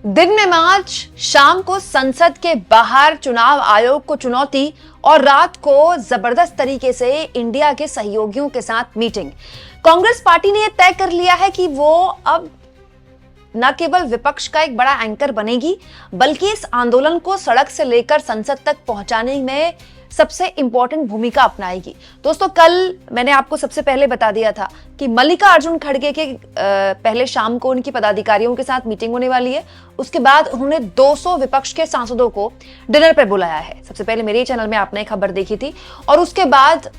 दिन में मार्च, शाम को संसद के बाहर चुनाव आयोग को चुनौती और रात को जबरदस्त तरीके से इंडिया के सहयोगियों के साथ मीटिंग। कांग्रेस पार्टी ने यह तय कर लिया है कि वो अब न केवल विपक्ष का एक बड़ा एंकर बनेगी, बल्कि इस आंदोलन को सड़क से लेकर संसद तक पहुंचाने में सबसे इंपॉर्टेंट भूमिका अपनाएगी। दोस्तों, कल मैंने आपको सबसे पहले बता दिया था कि मल्लिकार्जुन खड़गे के पहले शाम को उनकी पदाधिकारियों के साथ मीटिंग होने वाली है। उसके बाद उन्होंने 200 विपक्ष के सांसदों को डिनर पर बुलाया है। सबसे पहले मेरे चैनल में आपने खबर देखी थी और उसके बाद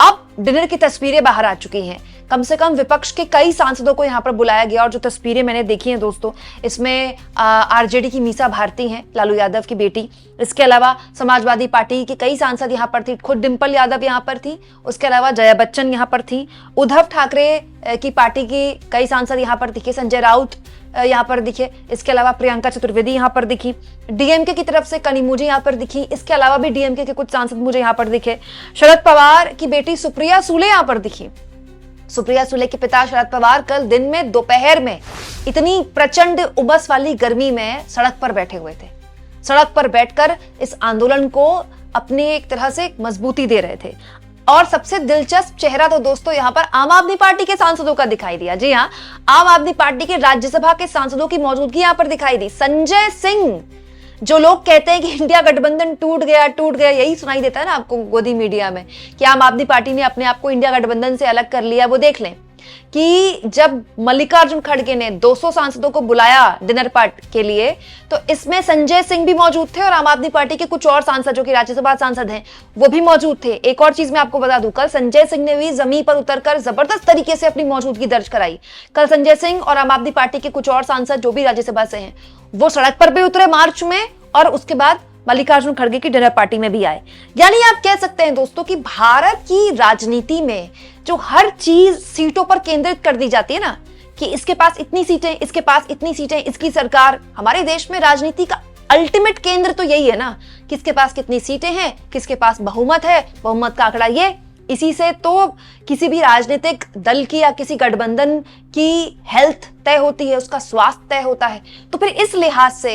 अब डिनर की तस्वीरें बाहर आ चुकी हैं। कम से कम विपक्ष के कई सांसदों को यहां पर बुलाया गया और जो तस्वीरें मैंने देखी हैं दोस्तों, इसमें आरजेडी की मीसा भारती हैं, लालू यादव की बेटी। इसके अलावा समाजवादी पार्टी के कई सांसद यहां पर थी, खुद डिंपल यादव यहां पर थी। उसके अलावा जया बच्चन यहां पर थी। उद्धव ठाकरे की पार्टी की कई सांसद यहां पर दिखे। संजय राउत यहां पर दिखे। इसके अलावा प्रियंका चतुर्वेदी यहां पर दिखी। डीएमके की तरफ से कनिमोझी यहां पर दिखी। इसके अलावा भी डीएमके के कुछ सांसद मुझे यहां पर दिखे। शरद पवार की बेटी सुप्रिया सुले यहां पर दिखी। सुप्रिया सुले के पिता शरद पवार कल दिन में दोपहर में इतनी प्रचंड उमस वाली गर्मी में सड़क पर बैठे हुए थे। सड़क पर बैठकर इस आंदोलन को अपनी एक तरह से मजबूती दे रहे थे। और सबसे दिलचस्प चेहरा तो दोस्तों यहां पर आम आदमी पार्टी के सांसदों का दिखाई दिया। जी हां, आम आदमी पार्टी के राज्यसभा के सांसदों की मौजूदगी यहां पर दिखाई दी। संजय सिंह, जो लोग कहते हैं कि इंडिया गठबंधन टूट गया, यही सुनाई देता है ना आपको गोदी मीडिया में कि आम आदमी पार्टी ने अपने आप को इंडिया गठबंधन से अलग कर लिया। वो देख लें कि जब मल्लिकार्जुन खड़गे ने 200 सांसदों को बुलाया डिनर पार्टी के लिए, तो इसमें संजय सिंह भी मौजूद थे और आम आदमी पार्टी के कुछ और सांसद जो कि राज्यसभा सांसद हैं वो भी मौजूद थे। एक और चीज मैं आपको बता दूं, कल संजय सिंह ने भी जमीन पर उतरकर जबरदस्त तरीके से अपनी मौजूदगी दर्ज कराई। कल संजय सिंह और आम आदमी पार्टी के कुछ और सांसद जो भी राज्यसभा से हैं वो सड़क पर भी उतरे मार्च में और उसके बाद मल्लिकार्जुन खड़गे की डिनर पार्टी में भी आए। यानी आप कह सकते हैं दोस्तों कि भारत की राजनीति में जो हर चीज सीटों पर केंद्रित कर दी जाती है ना, कि इसके पास इतनी सीटें, इसके पास इतनी सीटें, इसकी सरकार। हमारे देश में राजनीति का अल्टीमेट केंद्र तो यही है ना, किसके पास कितनी सीटें हैं, किसके पास बहुमत है, बहुमत का आंकड़ा ये। इसी से तो किसी भी राजनीतिक दल की या किसी गठबंधन की हेल्थ तय होती है, उसका स्वास्थ्य तय होता है। तो फिर इस लिहाज से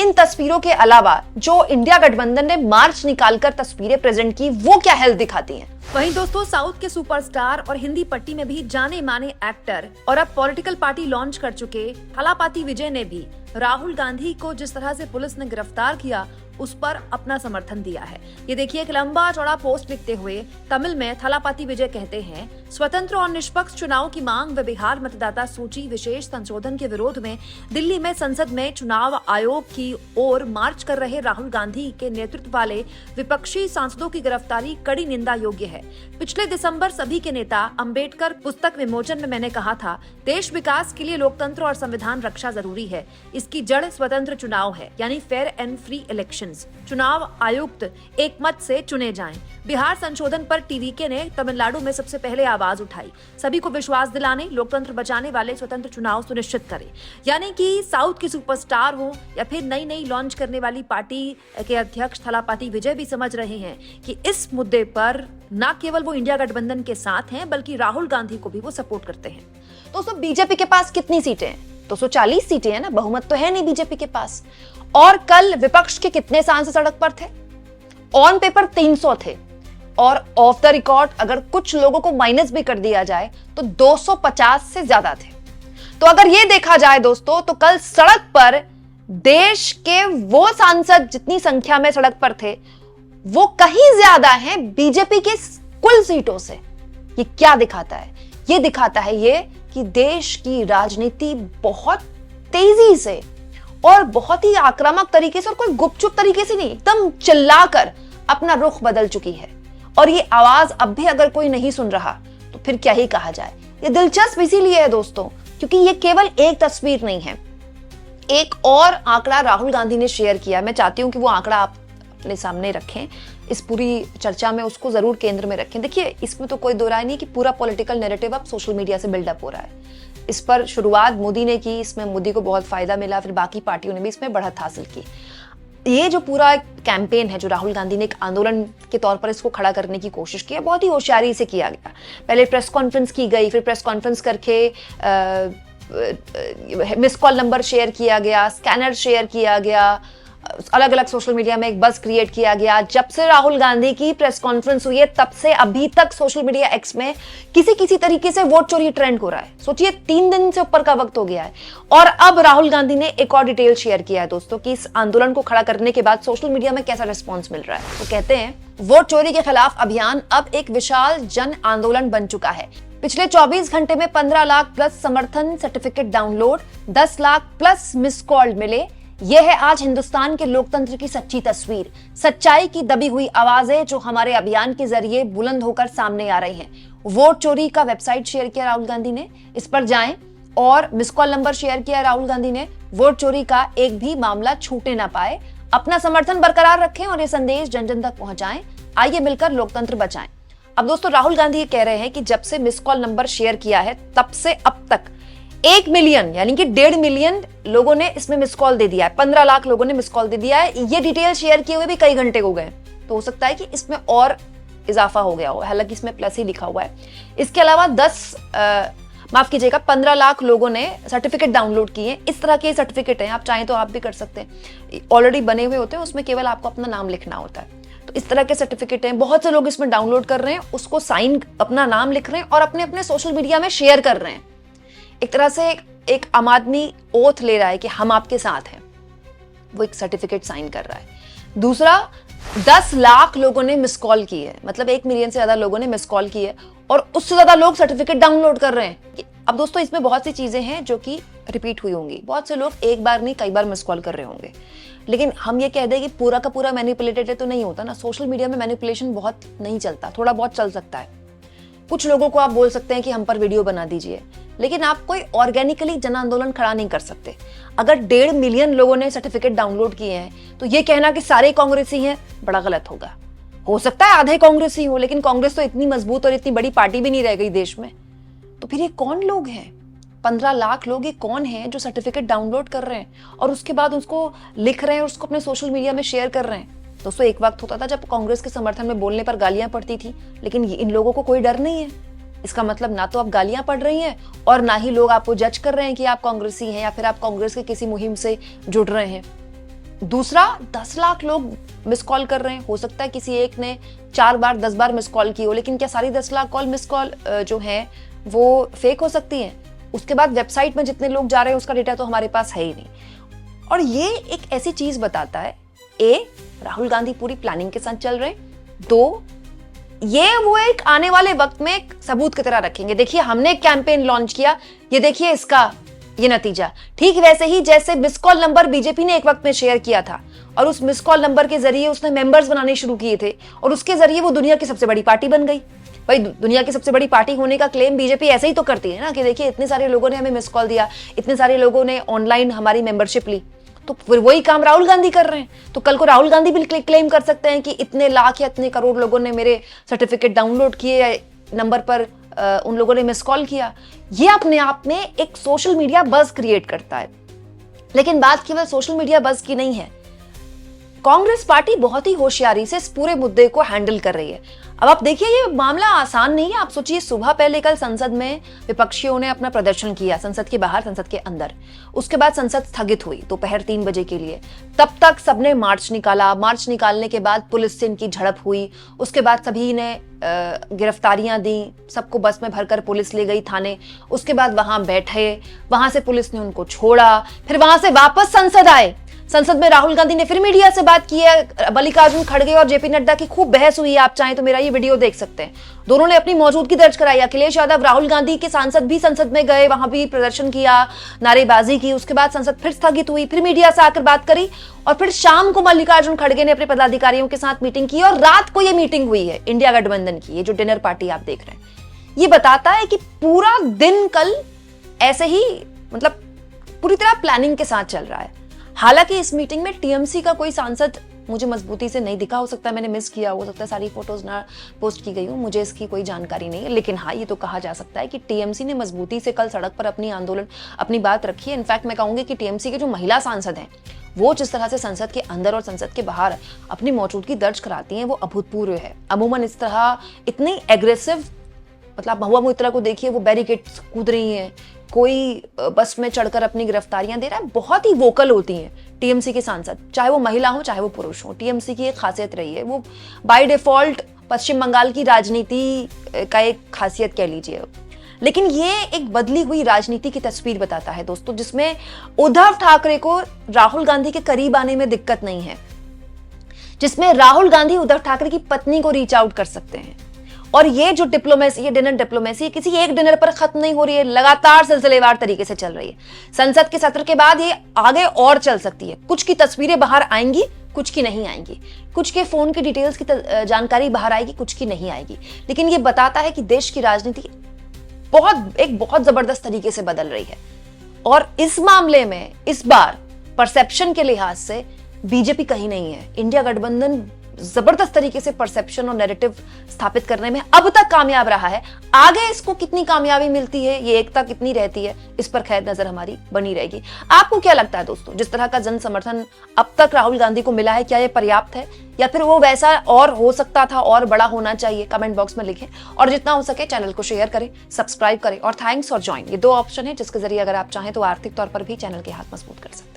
इन तस्वीरों के अलावा जो इंडिया गठबंधन ने मार्च निकालकर तस्वीरें प्रेजेंट की, वो क्या हेल्थ दिखाती हैं। वहीं दोस्तों, साउथ के सुपरस्टार और हिंदी पट्टी में भी जाने माने एक्टर और अब पॉलिटिकल पार्टी लॉन्च कर चुके थलापाती विजय ने भी राहुल गांधी को जिस तरह से पुलिस ने गिरफ्तार किया उस पर अपना समर्थन दिया है। ये देखिए, एक लंबा चौड़ा पोस्ट लिखते हुए तमिल में थलापाती विजय कहते हैं, स्वतंत्र और निष्पक्ष चुनाव की मांग व बिहार मतदाता सूची विशेष संशोधन के विरोध में दिल्ली में संसद में चुनाव आयोग की ओर मार्च कर रहे राहुल गांधी के नेतृत्व वाले विपक्षी सांसदों की गिरफ्तारी कड़ी निंदा योग्य है। पिछले दिसंबर सभी के नेता अंबेडकर पुस्तक विमोचन में मैंने कहा था, देश विकास के लिए लोकतंत्र और संविधान रक्षा जरूरी है। इसकी जड़ स्वतंत्र चुनाव है, यानी फेयर एंड फ्री इलेक्शन। चुनाव आयुक्त एक मत से चुने जाएं। बिहार संशोधन पर टीवीके ने तमिलनाडु में सबसे पहले आवाज उठाई। सभी को विश्वास दिलाने, लोकतंत्र बचाने वाले स्वतंत्र चुनाव सुनिश्चित करें। यानी कि साउथ की सुपरस्टार हो या फिर नई लॉन्च करने वाली पार्टी के अध्यक्ष थलापाती विजय भी समझ रहे हैं कि इस मुद्दे पर न केवल वो इंडिया गठबंधन के साथ हैं, बल्कि राहुल गांधी को भी वो सपोर्ट करते हैं। दोस्तों, बीजेपी के पास कितनी सीटें हैं? 240 सीटें हैं ना, बहुमत तो है नहीं बीजेपी के पास। और कल विपक्ष के कितने सांसद सड़क पर थे? ऑन पेपर 300 थे और ऑफ द रिकॉर्ड अगर कुछ लोगों को माइनस भी कर दिया जाए तो 250 से ज्यादा थे। तो अगर ये देखा जाए दोस्तों, तो कल सड़क पर देश के वो सांसद जितनी संख्या में सड़क पर थे वो कहीं ज्यादा हैं बीजेपी के कुल सीटों से। ये क्या दिखाता है? ये दिखाता है ये कि देश की राजनीति बहुत तेजी से और बहुत ही आक्रामक तरीके से और कोई गुपचुप तरीके से नहीं, एकदम चिल्लाकर अपना रुख बदल चुकी है। और ये आवाज अब भी अगर कोई नहीं सुन रहा तो फिर क्या ही कहा जाए। ये दिलचस्प इसीलिए है दोस्तों क्योंकि ये केवल एक तस्वीर नहीं है। एक और आंकड़ा राहुल गांधी ने शेयर किया, मैं चाहती हूं कि वो आंकड़ा आप अपने सामने रखें, इस पूरी चर्चा में उसको जरूर केंद्र में रखें। देखिए, इसमें तो कोई दो राय नहीं कि पूरा पॉलिटिकल नैरेटिव अब सोशल मीडिया से बिल्डअप हो रहा है। इस पर शुरुआत मोदी ने की, इसमें मोदी को बहुत फायदा मिला, फिर बाकी पार्टियों ने भी इसमें बढ़त हासिल की। ये जो पूरा एक कैंपेन है जो राहुल गांधी ने एक आंदोलन के तौर पर इसको खड़ा करने की कोशिश की है, बहुत ही होशियारी से किया गया। पहले प्रेस कॉन्फ्रेंस की गई, फिर प्रेस कॉन्फ्रेंस करके मिस कॉल नंबर शेयर किया गया, स्कैनर शेयर किया गया, अलग अलग सोशल मीडिया में एक बज़ क्रिएट किया गया। जब से राहुल गांधी की प्रेस कॉन्फ्रेंस हुई है तब से अभी तक सोशल मीडिया एक्स में किसी तरीके से वोट चोरी ट्रेंड हो रहा है। सोचिए 3 दिन से ऊपर का वक्त हो गया है और अब राहुल गांधी ने एक और डिटेल शेयर किया है दोस्तों कि इस आंदोलन को खड़ा करने के बाद सोशल मीडिया में कैसा रिस्पॉन्स मिल रहा है। तो कहते हैं वोट चोरी के खिलाफ अभियान अब एक विशाल जन आंदोलन बन चुका है। पिछले 24 घंटे में 15 लाख प्लस समर्थन certificate download, 10 lakh plus miss call मिले। यह है आज हिंदुस्तान के लोकतंत्र की सच्ची तस्वीर, सच्चाई की दबी हुई आवाजें जो हमारे अभियान के जरिए बुलंद होकर सामने आ रही हैं। वोट चोरी का वेबसाइट शेयर किया राहुल गांधी ने, इस पर जाएं, और मिस कॉल नंबर शेयर किया राहुल गांधी ने। वोट चोरी का एक भी मामला छूटे ना पाए। अपना समर्थन बरकरार रखें और ये संदेश जन जन तक पहुंचाएं। आइए मिलकर लोकतंत्र बचाएं। अब दोस्तों राहुल गांधी ये कह रहे हैं कि जब से मिस कॉल नंबर शेयर किया है तब से अब तक 1 मिलियन यानी कि 1.5 मिलियन लोगों ने इसमें मिस कॉल दे दिया है, 15 लाख लोगों ने मिस कॉल दे दिया है। ये डिटेल शेयर किए हुए भी कई घंटे हो गए, तो हो सकता है कि इसमें और इजाफा हो गया हो, हालांकि इसमें प्लस ही लिखा हुआ है। इसके अलावा 15 लाख लोगों ने सर्टिफिकेट डाउनलोड किए। इस तरह के सर्टिफिकेट हैं, आप चाहें तो आप भी कर सकते हैं, ऑलरेडी बने हुए होते हैं, उसमें केवल आपको अपना नाम लिखना होता है। तो इस तरह के सर्टिफिकेट हैं, बहुत से लोग इसमें डाउनलोड कर रहे हैं, उसको साइन अपना नाम लिख रहे हैं और अपने अपने सोशल मीडिया में शेयर कर रहे हैं। एक तरह से एक आम आदमी ओथ ले रहा है कि हम आपके साथ हैं, वो एक सर्टिफिकेट साइन कर रहा है। दूसरा, 10 लाख लोगों ने मिस कॉल की है, मतलब 1 मिलियन से ज्यादा लोगों ने मिस कॉल की है और उससे ज्यादा लोग सर्टिफिकेट डाउनलोड कर रहे हैं। अब दोस्तों इसमें बहुत सी चीजें हैं जो कि रिपीट हुई होंगी, बहुत से लोग एक बार नहीं कई बार मिस कॉल कर रहे होंगे, लेकिन हम ये कह दें कि पूरा का पूरा मैनिपुलेटेड है तो नहीं होता ना। सोशल मीडिया में मैनिपुलेशन बहुत नहीं चलता, थोड़ा बहुत चल सकता है। कुछ लोगों को आप बोल सकते हैं कि हम पर वीडियो बना दीजिए, लेकिन आप कोई ऑर्गेनिकली जन आंदोलन खड़ा नहीं कर सकते। अगर 1.5 मिलियन लोगों ने सर्टिफिकेट डाउनलोड किए हैं तो ये कहना कि सारे कांग्रेसी हैं बड़ा गलत होगा। हो सकता है आधे कांग्रेसी हो, लेकिन कांग्रेस तो इतनी मजबूत और इतनी बड़ी पार्टी भी नहीं रह गई देश में। तो फिर ये कौन लोग हैं? 15 लाख लोग ये कौन हैं जो सर्टिफिकेट डाउनलोड कर रहे हैं और उसके बाद उसको लिख रहे हैं और उसको अपने सोशल मीडिया में शेयर कर रहे हैं? दोस्तों एक वक्त होता था जब कांग्रेस के समर्थन में बोलने पर गालियां पड़ती थी, लेकिन इन लोगों को कोई डर नहीं है। इसका मतलब ना तो आप गालियां पड़ रही हैं और ना ही लोग आपको जज कर रहे हैं कि आप कांग्रेसी हैं या फिर आप कांग्रेस के किसी मुहिम से जुड़ रहे हैं। दूसरा, 10 लाख लोग मिस कॉल कर रहे हैं। हो सकता है किसी एक ने 4 बार 10 बार मिस कॉल की हो, लेकिन क्या सारी 10 लाख कॉल मिस कॉल जो है वो फेक हो सकती हैं? उसके बाद वेबसाइट में जितने लोग जा रहे हैं उसका डेटा तो हमारे पास है ही नहीं। और ये एक ऐसी चीज बताता है, राहुल गांधी पूरी प्लानिंग के साथ चल रहे हैं। 2, ये वो एक आने वाले वक्त में एक सबूत की तरह रखेंगे, देखिए हमने एक कैंपेन लॉन्च किया, ये देखिए इसका ये नतीजा। ठीक वैसे ही जैसे मिस कॉल नंबर बीजेपी ने एक वक्त में शेयर किया था और उस मिस कॉल नंबर के जरिए उसने मेंबर्स बनाने शुरू किए थे और उसके जरिए वो दुनिया की सबसे बड़ी पार्टी बन गई। भाई दुनिया की सबसे बड़ी पार्टी होने का क्लेम बीजेपी ऐसे ही तो करती है ना, कि देखिए इतने सारे लोगों ने हमें मिस कॉल दिया, इतने सारे लोगों ने ऑनलाइन हमारी मेंबरशिप ली। तो फिर वही काम राहुल गांधी कर रहे हैं, तो कल को राहुल गांधी भी क्लेम कर सकते हैं कि इतने लाख या इतने करोड़ लोगों ने मेरे सर्टिफिकेट डाउनलोड किए, नंबर पर उन लोगों ने मिस कॉल किया। ये अपने आप में एक सोशल मीडिया बज़ क्रिएट करता है। लेकिन बात केवल सोशल मीडिया बज़ की नहीं है, कांग्रेस पार्टी बहुत ही होशियारी से इस पूरे मुद्दे को हैंडल कर रही है। अब आप देखिए ये मामला आसान नहीं है। आप सोचिए सुबह पहले कल संसद में विपक्षियों ने अपना प्रदर्शन किया, संसद के बाहर संसद के अंदर। उसके बाद संसद स्थगित हुई दोपहर 3 बजे के लिए। तब तक सबने मार्च निकाला, मार्च निकालने के बाद पुलिस से इनकी झड़प हुई। उसके बाद सभी ने गिरफ्तारियां दी, सबको बस में भरकर पुलिस ले गई थाने। उसके बाद वहां बैठे, वहां से पुलिस ने उनको छोड़ा, फिर वहां से वापस संसद आए। संसद में राहुल गांधी ने फिर मीडिया से बात की है। मल्लिकार्जुन खड़गे और जेपी नड्डा की खूब बहस हुई है, आप चाहें तो मेरा ये वीडियो देख सकते हैं। दोनों ने अपनी मौजूदगी दर्ज कराई। अखिलेश यादव राहुल गांधी के सांसद भी संसद में गए, वहां भी प्रदर्शन किया, नारेबाजी की। उसके बाद संसद फिर स्थगित हुई, फिर मीडिया से आकर बात करी और फिर शाम को मल्लिकार्जुन खड़गे ने अपने पदाधिकारियों के साथ मीटिंग की और रात को ये मीटिंग हुई है इंडिया गठबंधन की, ये जो डिनर पार्टी आप देख रहे हैं। ये बताता है कि पूरा दिन कल ऐसे ही मतलब पूरी तरह प्लानिंग के साथ चल रहा है। हालांकि इस मीटिंग में टीएमसी का कोई सांसद मुझे मजबूती से नहीं दिखा, हो सकता है मैंने मिस किया, हो सकता है सारी फोटोज ना पोस्ट की गई हूँ, मुझे इसकी कोई जानकारी नहीं है। लेकिन हाँ ये तो कहा जा सकता है कि टीएमसी ने मजबूती से कल सड़क पर अपनी बात रखी है। इनफैक्ट मैं कहूंगी कि टीएमसी के जो महिला सांसद हैं वो जिस तरह से संसद के अंदर और संसद के बाहर अपनी मौजूदगी दर्ज कराती हैं वो अभूतपूर्व है। अमूमन इस तरह इतनी एग्रेसिव, मतलब महुआ मोइत्रा को देखिए वो बैरिकेड कूद रही हैं, कोई बस में चढ़कर अपनी गिरफ्तारियां दे रहा है। बहुत ही वोकल होती हैं टीएमसी के सांसद, चाहे वो महिला हो चाहे वो पुरुष हो। टीएमसी की एक खासियत रही है, वो बाय डिफॉल्ट पश्चिम बंगाल की राजनीति का एक खासियत कह लीजिए। लेकिन ये एक बदली हुई राजनीति की तस्वीर बताता है दोस्तों, जिसमें उद्धव ठाकरे को राहुल गांधी के करीब आने में दिक्कत नहीं है, जिसमें राहुल गांधी उद्धव ठाकरे की पत्नी को रीच आउट कर सकते हैं। और ये जो डिप्लोमेसी, ये डिनर डिप्लोमेसी किसी एक डिनर पर खत्म नहीं हो रही है, लगातार सिलसिलेवार तरीके से चल रही है। संसद के सत्र के बाद ये आगे और चल सकती है। कुछ की तस्वीरें बाहर आएंगी, कुछ की नहीं आएंगी, कुछ के फोन की डिटेल्स की जानकारी बाहर आएगी, कुछ की नहीं आएगी। लेकिन ये बताता है कि देश की राजनीति बहुत जबरदस्त तरीके से बदल रही है। और इस मामले में इस बार परसेप्शन के लिहाज से बीजेपी कहीं नहीं है। इंडिया गठबंधन जबरदस्त तरीके से परसेप्शन और नैरेटिव स्थापित करने में अब तक कामयाब रहा है। आगे इसको कितनी कामयाबी मिलती है, ये एकता कितनी रहती है, इस पर खैर नजर हमारी बनी रहेगी। आपको क्या लगता है दोस्तों, जिस तरह का जन समर्थन अब तक राहुल गांधी को मिला है, क्या ये पर्याप्त है या फिर वो वैसा और हो सकता था, और बड़ा होना चाहिए? कमेंट बॉक्स में लिखें और जितना हो सके चैनल को शेयर करें, सब्सक्राइब करें और थैंक्स और ज्वाइन, ये 2 ऑप्शन है जिसके जरिए अगर आप चाहें तो आर्थिक तौर पर भी चैनल के हाथ मजबूत कर सकते हैं।